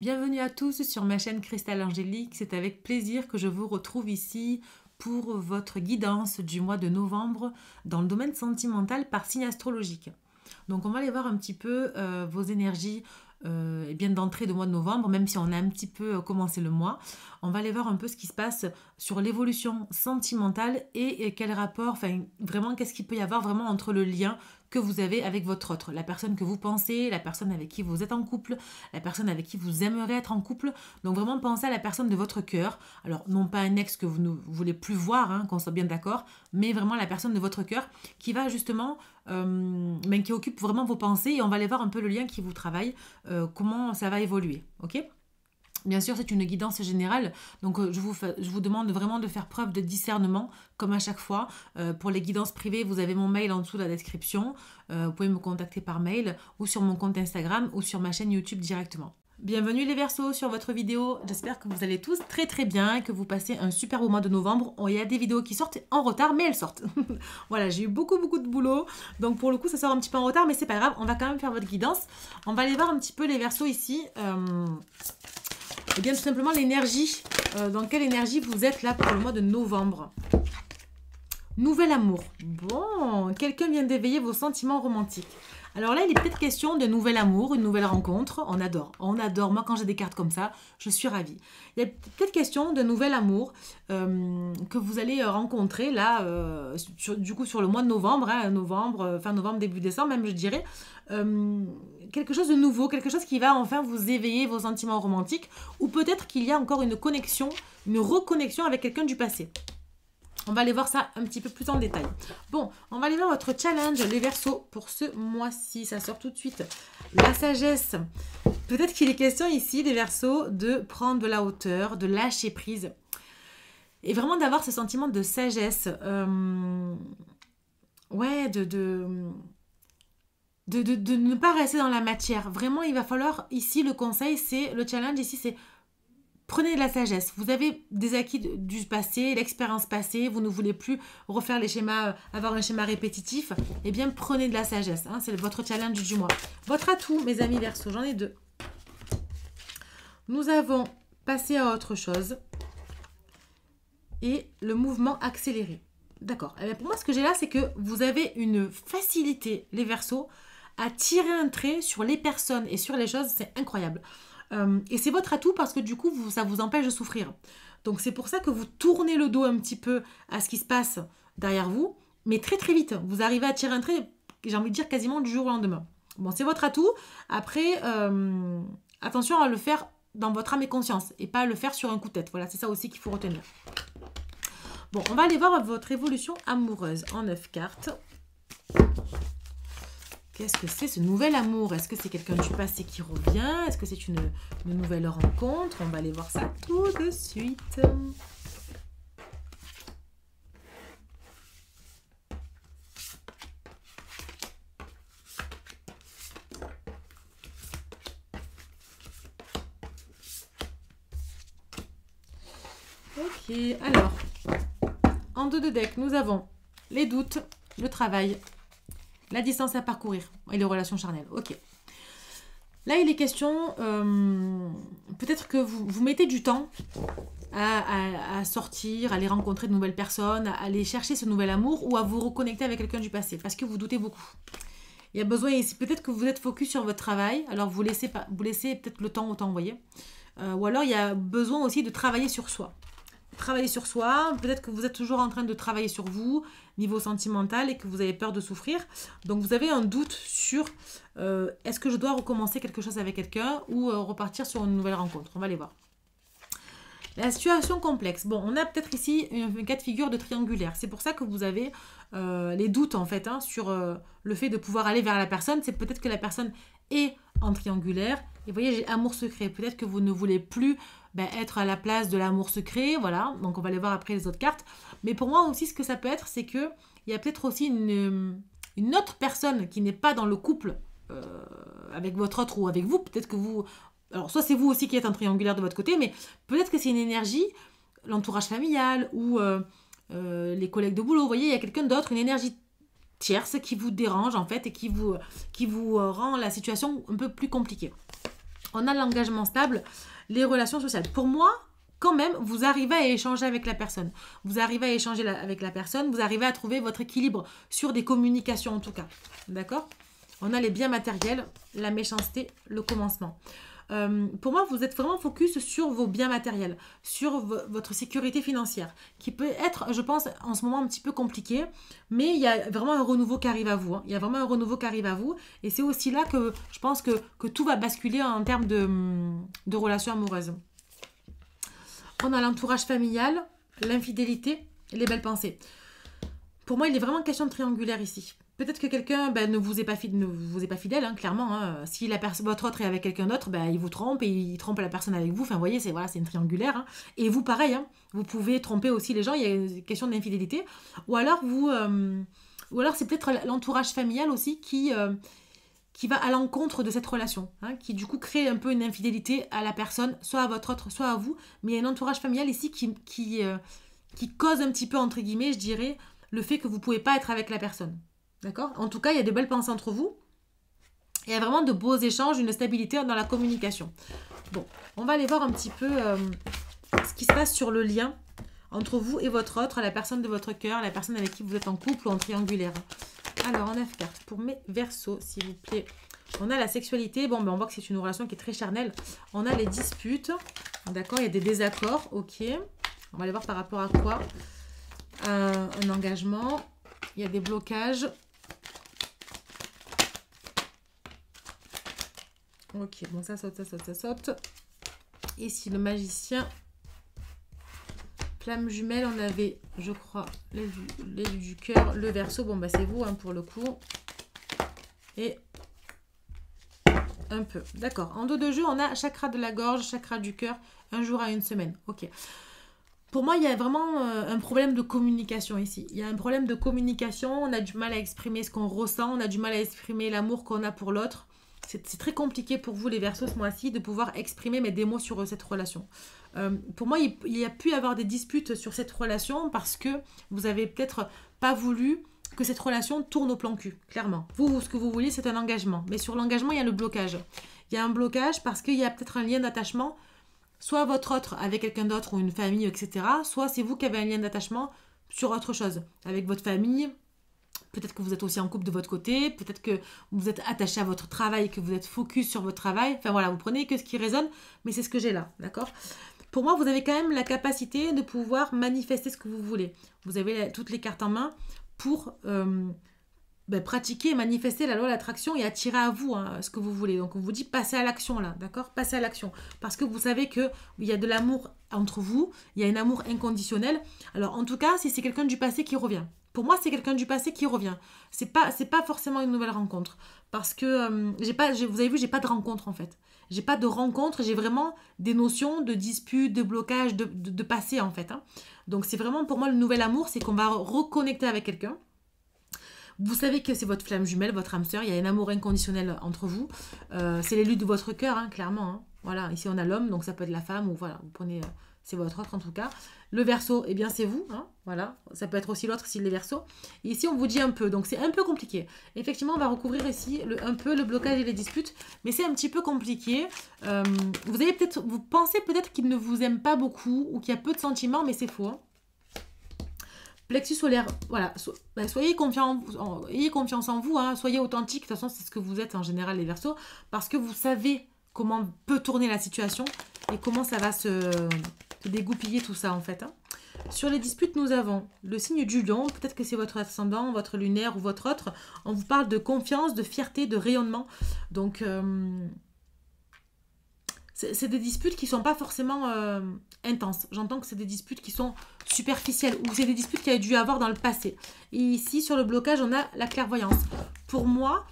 Bienvenue à tous sur ma chaîne Cristal Angélique, c'est avec plaisir que je vous retrouve ici pour votre guidance du mois de novembre dans le domaine sentimental par signe astrologique. Donc on va aller voir un petit peu vos énergies et bien d'entrée de mois de novembre, même si on a un petit peu commencé le mois. On va aller voir un peu ce qui se passe sur l'évolution sentimentale et quel rapport, enfin vraiment qu'est-ce qu'il peut y avoir vraiment entre le lien que vous avez avec votre autre, la personne que vous pensez, la personne avec qui vous êtes en couple, la personne avec qui vous aimeriez être en couple. Donc vraiment pensez à la personne de votre cœur. Alors non pas un ex que vous ne voulez plus voir, hein, qu'on soit bien d'accord, mais vraiment la personne de votre cœur qui va justement, qui occupe vraiment vos pensées et on va aller voir un peu le lien qui vous travaille, comment ça va évoluer, ok? Bien sûr, c'est une guidance générale, donc je vous demande vraiment de faire preuve de discernement, comme à chaque fois. Pour les guidances privées, vous avez mon mail en dessous de la description. Vous pouvez me contacter par mail ou sur mon compte Instagram ou sur ma chaîne YouTube directement. Bienvenue les Verseaux sur votre vidéo. J'espère que vous allez tous très très bien et que vous passez un super beau mois de novembre. Il y a des vidéos qui sortent en retard, mais elles sortent. Voilà, j'ai eu beaucoup de boulot, donc pour le coup ça sort un petit peu en retard, mais c'est pas grave, on va quand même faire votre guidance. On va aller voir un petit peu les Verseaux ici. Et bien tout simplement l'énergie, dans quelle énergie vous êtes là pour le mois de novembre. Nouvel amour. Bon, quelqu'un vient d'éveiller vos sentiments romantiques. Alors là, il est peut-être question de nouvel amour, une nouvelle rencontre. On adore, on adore. Moi, quand j'ai des cartes comme ça, je suis ravie. Il y a peut-être question de nouvel amour que vous allez rencontrer là, du coup, sur le mois de novembre, hein, fin novembre, début décembre, même je dirais. Quelque chose de nouveau, quelque chose qui va enfin vous éveiller vos sentiments romantiques. Ou peut-être qu'il y a encore une connexion, une reconnexion avec quelqu'un du passé. On va aller voir ça un petit peu plus en détail. Bon, on va aller voir votre challenge, les Verseaux, pour ce mois-ci. Ça sort tout de suite. La sagesse. Peut-être qu'il est question ici, les Verseaux, de prendre de la hauteur, de lâcher prise. Et vraiment d'avoir ce sentiment de sagesse. Ouais, de ne pas rester dans la matière. Vraiment, il va falloir, ici, le conseil, c'est, le challenge ici, c'est prenez de la sagesse. Vous avez des acquis du passé, l'expérience passée, vous ne voulez plus refaire les schémas, avoir un schéma répétitif. Eh bien, prenez de la sagesse. Hein, c'est votre challenge du mois. Votre atout, mes amis Verseaux, j'en ai deux. Nous avons passé à autre chose et le mouvement accéléré. D'accord. Eh bien, pour moi, ce que j'ai là, c'est que vous avez une facilité, les Verseaux, à tirer un trait sur les personnes et sur les choses. C'est incroyable. Et c'est votre atout parce que du coup, ça vous empêche de souffrir. Donc c'est pour ça que vous tournez le dos un petit peu à ce qui se passe derrière vous, mais très très vite. Vous arrivez à tirer un trait, j'ai envie de dire quasiment du jour au lendemain. Bon, c'est votre atout. Après, attention à le faire dans votre âme et conscience et pas à le faire sur un coup de tête. Voilà, c'est ça aussi qu'il faut retenir. Bon, on va aller voir votre évolution amoureuse en 9 cartes. Qu'est-ce que c'est ce nouvel amour? Est-ce que c'est quelqu'un du passé qui revient? Est-ce que c'est une nouvelle rencontre? On va aller voir ça tout de suite. Ok, alors, en dos de deck, nous avons les doutes, le travail, la distance à parcourir et les relations charnelles. Ok. Là, il est question, peut-être que vous mettez du temps à sortir, à aller rencontrer de nouvelles personnes, à aller chercher ce nouvel amour ou à vous reconnecter avec quelqu'un du passé parce que vous doutez beaucoup. Il y a besoin ici, peut-être que vous êtes focus sur votre travail, alors vous laissez peut-être le temps au temps, vous voyez. Ou alors il y a besoin aussi de travailler sur soi. Travailler sur soi, peut-être que vous êtes toujours en train de travailler sur vous, niveau sentimental, et que vous avez peur de souffrir. Donc vous avez un doute sur est-ce que je dois recommencer quelque chose avec quelqu'un ou repartir sur une nouvelle rencontre. On va aller voir. La situation complexe. Bon, on a peut-être ici un cas de figure de triangulaire. C'est pour ça que vous avez les doutes en fait sur le fait de pouvoir aller vers la personne. C'est peut-être que la personne est en triangulaire. Et vous voyez, j'ai amour secret. Peut-être que vous ne voulez plus être à la place de l'amour secret. Voilà, donc on va aller voir après les autres cartes. Mais pour moi aussi, ce que ça peut être, c'est qu'il y a peut-être aussi une autre personne qui n'est pas dans le couple avec votre autre ou avec vous. Peut-être que vous... Alors, soit c'est vous aussi qui êtes en triangulaire de votre côté, mais peut-être que c'est une énergie, l'entourage familial ou les collègues de boulot. Vous voyez, il y a quelqu'un d'autre, une énergie tierce qui vous dérange en fait et qui vous rend la situation un peu plus compliquée. On a l'engagement stable, les relations sociales. Pour moi, quand même, vous arrivez à échanger avec la personne. Vous arrivez à échanger avec la personne, vous arrivez à trouver votre équilibre sur des communications en tout cas. D'accord? On a les biens matériels, la méchanceté, le commencement. Pour moi, vous êtes vraiment focus sur vos biens matériels, sur votre sécurité financière, qui peut être, je pense, en ce moment un petit peu compliqué, mais il y a vraiment un renouveau qui arrive à vous. Hein. Il y a vraiment un renouveau qui arrive à vous, et c'est aussi là que je pense que tout va basculer en termes de relations amoureuses. On a l'entourage familial, l'infidélité et les belles pensées. Pour moi, il est vraiment question de triangulaire ici. Peut-être que quelqu'un ne vous est pas fidèle, hein, clairement. Hein. Si votre autre est avec quelqu'un d'autre, il vous trompe et il trompe la personne avec vous. Enfin, vous voyez, c'est une triangulaire. Hein. Et vous, pareil, hein, vous pouvez tromper aussi les gens. Il y a une question d'infidélité. Ou alors, c'est peut-être l'entourage familial aussi qui va à l'encontre de cette relation, hein, qui du coup crée un peu une infidélité à la personne, soit à votre autre, soit à vous. Mais il y a un entourage familial ici qui cause un petit peu, entre guillemets, je dirais, le fait que vous ne pouvez pas être avec la personne. D'accord? En tout cas, il y a de belles pensées entre vous. Il y a vraiment de beaux échanges, une stabilité dans la communication. Bon, on va aller voir un petit peu ce qui se passe sur le lien entre vous et votre autre, la personne de votre cœur, la personne avec qui vous êtes en couple ou en triangulaire. Alors, en 9 cartes, pour mes Verseaux, s'il vous plaît. On a la sexualité. Bon, on voit que c'est une relation qui est très charnelle. On a les disputes. D'accord? Il y a des désaccords. Ok. On va aller voir par rapport à quoi. Un engagement. Il y a des blocages. Ok, bon, ça saute, ça saute, ça saute. Ici, le magicien. Flamme jumelle, on avait, je crois, l'élu du cœur, le Verseau. Bon, c'est vous, hein, pour le coup. Et un peu. D'accord. En dos de jeu, on a chakra de la gorge, chakra du cœur, un jour à une semaine. Ok. Pour moi, il y a vraiment un problème de communication ici. Il y a un problème de communication. On a du mal à exprimer ce qu'on ressent. On a du mal à exprimer l'amour qu'on a pour l'autre. C'est très compliqué pour vous, les Verseaux, ce mois-ci, de pouvoir exprimer des mots sur cette relation. Pour moi, il y a pu y avoir des disputes sur cette relation parce que vous avez peut-être pas voulu que cette relation tourne au plan cul, clairement. Vous, ce que vous voulez, c'est un engagement. Mais sur l'engagement, il y a le blocage. Il y a un blocage parce qu'il y a peut-être un lien d'attachement, soit votre autre avec quelqu'un d'autre ou une famille, etc. Soit c'est vous qui avez un lien d'attachement sur autre chose, avec votre famille. Peut-être que vous êtes aussi en couple de votre côté, peut-être que vous êtes attaché à votre travail, que vous êtes focus sur votre travail. Enfin voilà, vous prenez que ce qui résonne, mais c'est ce que j'ai là, d'accord? Pour moi, vous avez quand même la capacité de pouvoir manifester ce que vous voulez. Vous avez toutes les cartes en main pour pratiquer et manifester la loi de l'attraction et attirer à vous ce que vous voulez. Donc on vous dit passez à l'action là, d'accord? Passez à l'action. Parce que vous savez qu'il y a de l'amour entre vous, il y a un amour inconditionnel. Alors en tout cas, si c'est quelqu'un du passé qui revient. Pour moi, c'est quelqu'un du passé qui revient. C'est pas forcément une nouvelle rencontre. Parce que vous avez vu, j'ai pas de rencontre en fait. J'ai pas de rencontre, j'ai vraiment des notions de dispute, de blocage, de passé en fait. Hein. Donc c'est vraiment pour moi le nouvel amour, c'est qu'on va reconnecter avec quelqu'un. Vous savez que c'est votre flamme jumelle, votre âme sœur, il y a un amour inconditionnel entre vous. C'est l'élu de votre cœur, hein, clairement. Hein. Voilà, ici on a l'homme, donc ça peut être la femme, ou voilà, vous prenez, c'est votre autre en tout cas. Le Verseau, eh bien c'est vous, hein, voilà, ça peut être aussi l'autre s'il est Verseau. Et ici on vous dit un peu, donc c'est un peu compliqué. Effectivement, on va recouvrir ici un peu le blocage et les disputes, mais c'est un petit peu compliqué. Vous pensez peut-être qu'il ne vous aime pas beaucoup, ou qu'il y a peu de sentiments, mais c'est faux. Hein. Plexus solaire, voilà, soyez ayez confiance en vous, hein, soyez authentique, de toute façon c'est ce que vous êtes en général les Verseaux, parce que vous savez comment peut tourner la situation et comment ça va se dégoupiller tout ça en fait. Hein. Sur les disputes, nous avons le signe du lion, peut-être que c'est votre ascendant, votre lunaire ou votre autre, on vous parle de confiance, de fierté, de rayonnement, donc c'est des disputes qui ne sont pas forcément intenses. J'entends que c'est des disputes qui sont superficielles ou c'est des disputes qu'il y a dû avoir dans le passé. Et ici, sur le blocage, on a la clairvoyance. Pour moi,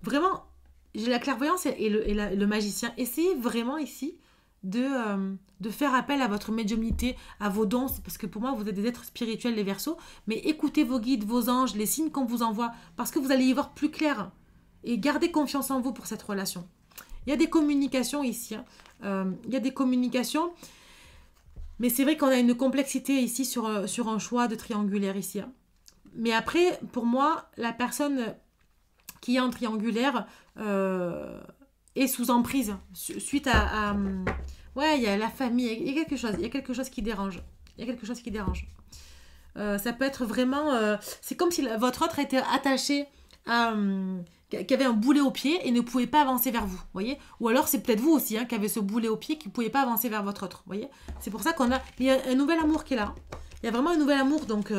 vraiment, j'ai la clairvoyance et le magicien. Essayez vraiment ici de faire appel à votre médiumnité, à vos dons, parce que pour moi, vous êtes des êtres spirituels, les Verseaux. Mais écoutez vos guides, vos anges, les signes qu'on vous envoie, parce que vous allez y voir plus clair. Et gardez confiance en vous pour cette relation. Il y a des communications ici. Hein. Il y a des communications. Mais c'est vrai qu'on a une complexité ici sur un choix de triangulaire ici. Hein. Mais après, pour moi, la personne qui est en triangulaire, est sous emprise suite ouais, il y a la famille, il y a quelque chose qui dérange. Il y a quelque chose qui dérange. Ça peut être vraiment... c'est comme si votre autre était attaché à... qui avait un boulet au pied et ne pouvait pas avancer vers vous, voyez. Ou alors c'est peut-être vous aussi qui avez ce boulet au pied qui ne pouvait pas avancer vers votre autre, voyez. C'est pour ça qu'on a... Il y a un nouvel amour qui est là. Il y a vraiment un nouvel amour, donc...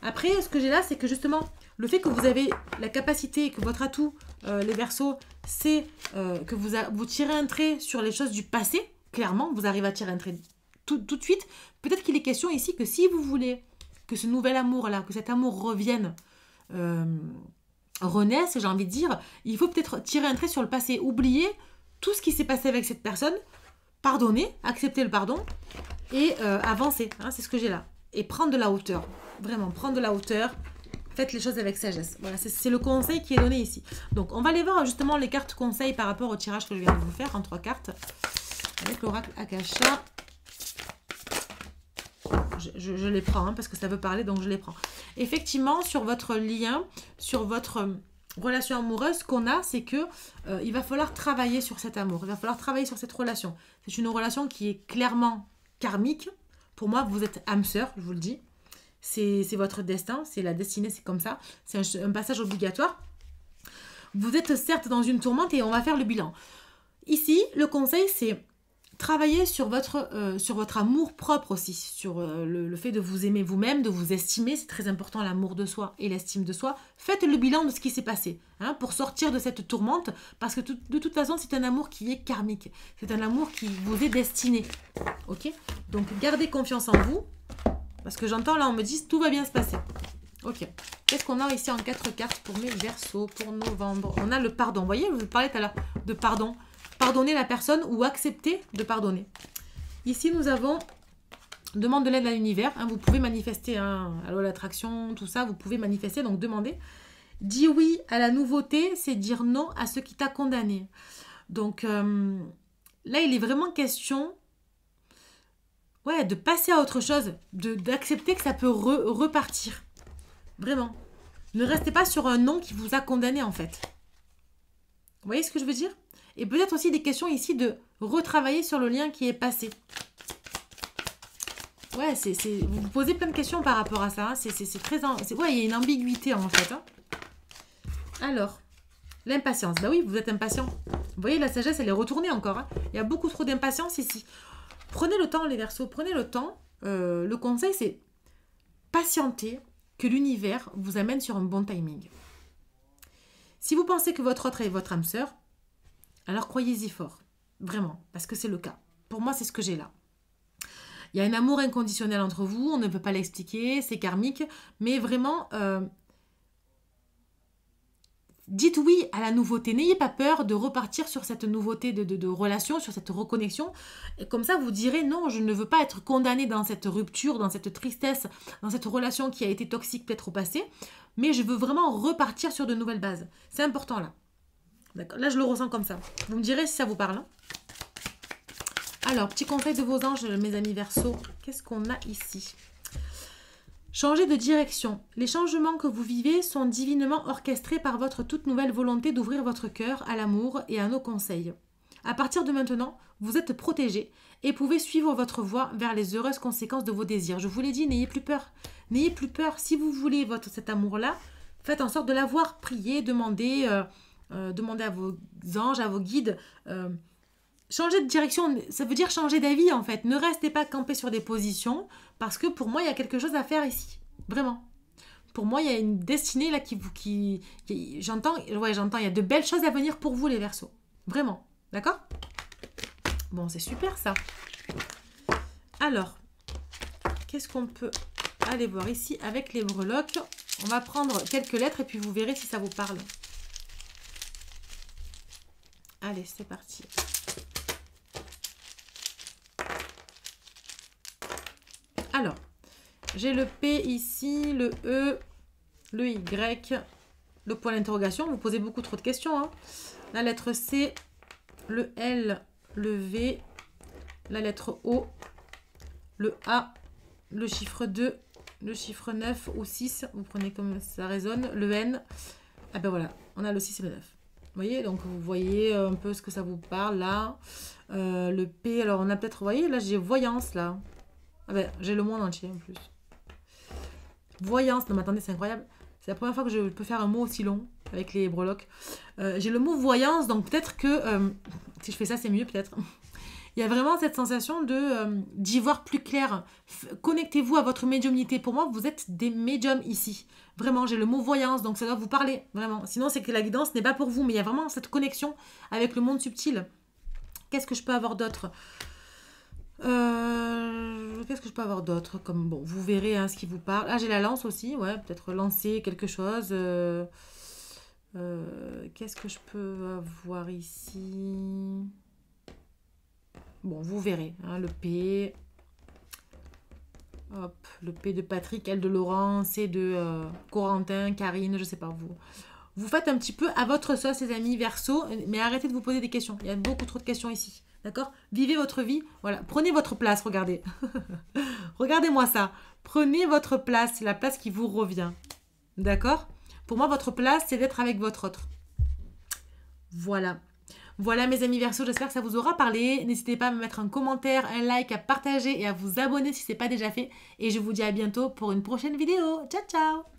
Après, ce que j'ai là, c'est que justement, le fait que vous avez la capacité, que votre atout, les Verseaux, c'est que vous tirez un trait sur les choses du passé, clairement, vous arrivez à tirer un trait tout de suite. Peut-être qu'il est question ici que si vous voulez que ce nouvel amour-là, que cet amour revienne, renaisse, j'ai envie de dire, il faut peut-être tirer un trait sur le passé, oublier tout ce qui s'est passé avec cette personne, pardonner, accepter le pardon et avancer, c'est ce que j'ai là. Et prendre de la hauteur, vraiment, prendre de la hauteur, faites les choses avec sagesse. Voilà, c'est le conseil qui est donné ici. Donc, on va aller voir justement les cartes conseils par rapport au tirage que je viens de vous faire en 3 cartes, avec l'oracle Akasha. Je les prends parce que ça veut parler, donc je les prends. Effectivement, sur votre lien, sur votre relation amoureuse, ce qu'on a, c'est que il va falloir travailler sur cet amour. Il va falloir travailler sur cette relation. C'est une relation qui est clairement karmique. Pour moi, vous êtes âme sœur, je vous le dis. C'est votre destin, c'est la destinée, c'est comme ça. C'est un passage obligatoire. Vous êtes certes dans une tourmente et on va faire le bilan. Ici, le conseil, c'est travailler sur votre amour propre aussi, sur le fait de vous aimer vous-même, de vous estimer, c'est très important l'amour de soi et l'estime de soi. Faites le bilan de ce qui s'est passé pour sortir de cette tourmente, parce que de toute façon c'est un amour qui est karmique, c'est un amour qui vous est destiné. Ok, donc gardez confiance en vous, parce que j'entends là on me dit tout va bien se passer. Ok, qu'est-ce qu'on a ici en 4 cartes pour mes Verseaux, pour novembre? On a le pardon, vous voyez, je vous parlais tout à l'heure de pardon. Pardonner la personne ou accepter de pardonner. Ici, nous avons demande de l'aide à l'univers. Vous pouvez manifester à l'attraction, tout ça. Vous pouvez manifester, donc demandez. Dis oui à la nouveauté, c'est dire non à ce qui t'a condamné. Donc là, il est vraiment question de passer à autre chose, d'accepter que ça peut repartir. Vraiment. Ne restez pas sur un non qui vous a condamné, en fait. Vous voyez ce que je veux dire? Et peut-être aussi des questions ici de retravailler sur le lien qui est passé. Ouais, vous vous posez plein de questions par rapport à ça. C'est très... Ouais, il y a une ambiguïté en fait. Alors, l'impatience. Bah oui, vous êtes impatient. Vous voyez, la sagesse, elle est retournée encore. Il y a beaucoup trop d'impatience ici. Prenez le temps, les Verseaux. Prenez le temps. Le conseil, c'est patienter que l'univers vous amène sur un bon timing. Si vous pensez que votre autre est votre âme sœur, alors croyez-y fort, vraiment, parce que c'est le cas. Pour moi, c'est ce que j'ai là. Il y a un amour inconditionnel entre vous, on ne peut pas l'expliquer, c'est karmique, mais vraiment, dites oui à la nouveauté. N'ayez pas peur de repartir sur cette nouveauté de relation, sur cette reconnexion. Et comme ça, vous direz non, je ne veux pas être condamnée dans cette rupture, dans cette tristesse, dans cette relation qui a été toxique peut-être au passé, mais je veux vraiment repartir sur de nouvelles bases. C'est important là. D'accord. Là, je le ressens comme ça. Vous me direz si ça vous parle. Alors, petit conseil de vos anges, mes amis Verseaux. Qu'est-ce qu'on a ici? Changez de direction. Les changements que vous vivez sont divinement orchestrés par votre toute nouvelle volonté d'ouvrir votre cœur à l'amour et à nos conseils. À partir de maintenant, vous êtes protégés et pouvez suivre votre voie vers les heureuses conséquences de vos désirs. Je vous l'ai dit, n'ayez plus peur. N'ayez plus peur. Si vous voulez cet amour-là, faites en sorte de l'avoir. Priez, demandez... demandez à vos anges, à vos guides. Changer de direction, ça veut dire changer d'avis en fait. Ne restez pas campé sur des positions parce que pour moi, il y a quelque chose à faire ici. Vraiment. Pour moi, il y a une destinée là j'entends, il y a de belles choses à venir pour vous les Verseaux. Vraiment. D'accord? Bon, c'est super ça. Alors, qu'est-ce qu'on peut aller voir ici avec les breloques? On va prendre quelques lettres et puis vous verrez si ça vous parle. Allez, c'est parti. Alors, j'ai le P ici, le E, le Y, le point d'interrogation. Vous posez beaucoup trop de questions. La lettre C, le L, le V, la lettre O, le A, le chiffre 2, le chiffre 9 ou 6. Vous prenez comme ça résonne. Le N. Ah ben voilà, on a le 6 et le 9. voyez, donc vous voyez un peu ce que ça vous parle là. Le P, alors on a peut-être, vous voyez, là j'ai voyance là. Ah ben, j'ai le monde entier en plus. Voyance, non mais attendez, c'est incroyable. C'est la première fois que je peux faire un mot aussi long avec les breloques. J'ai le mot voyance, donc peut-être que si je fais ça, c'est mieux peut-être. Il y a vraiment cette sensation d'y voir plus clair. Connectez-vous à votre médiumnité. Pour moi, vous êtes des médiums ici. Vraiment, j'ai le mot voyance, donc ça doit vous parler, vraiment. Sinon, c'est que la guidance n'est pas pour vous, mais il y a vraiment cette connexion avec le monde subtil. Qu'est-ce que je peux avoir d'autre Qu'est-ce que je peux avoir d'autre comme bon, vous verrez hein, ce qui vous parle. Ah, j'ai la lance aussi, ouais, peut-être lancer quelque chose. Qu'est-ce que je peux avoir ici? Bon, vous verrez, hein, le P. Hop, le P de Patrick, L de Laurent, C de Corentin, Karine, je sais pas, vous. Vous faites un petit peu à votre sauce, les amis, Verseau, mais arrêtez de vous poser des questions. Il y a beaucoup trop de questions ici. D'accord? Vivez votre vie. Voilà. Prenez votre place, regardez. Regardez-moi ça. Prenez votre place. C'est la place qui vous revient. D'accord? Pour moi, votre place, c'est d'être avec votre autre. Voilà. Voilà mes amis Verseau, j'espère que ça vous aura parlé. N'hésitez pas à me mettre un commentaire, un like, à partager et à vous abonner si ce n'est pas déjà fait. Et je vous dis à bientôt pour une prochaine vidéo. Ciao, ciao!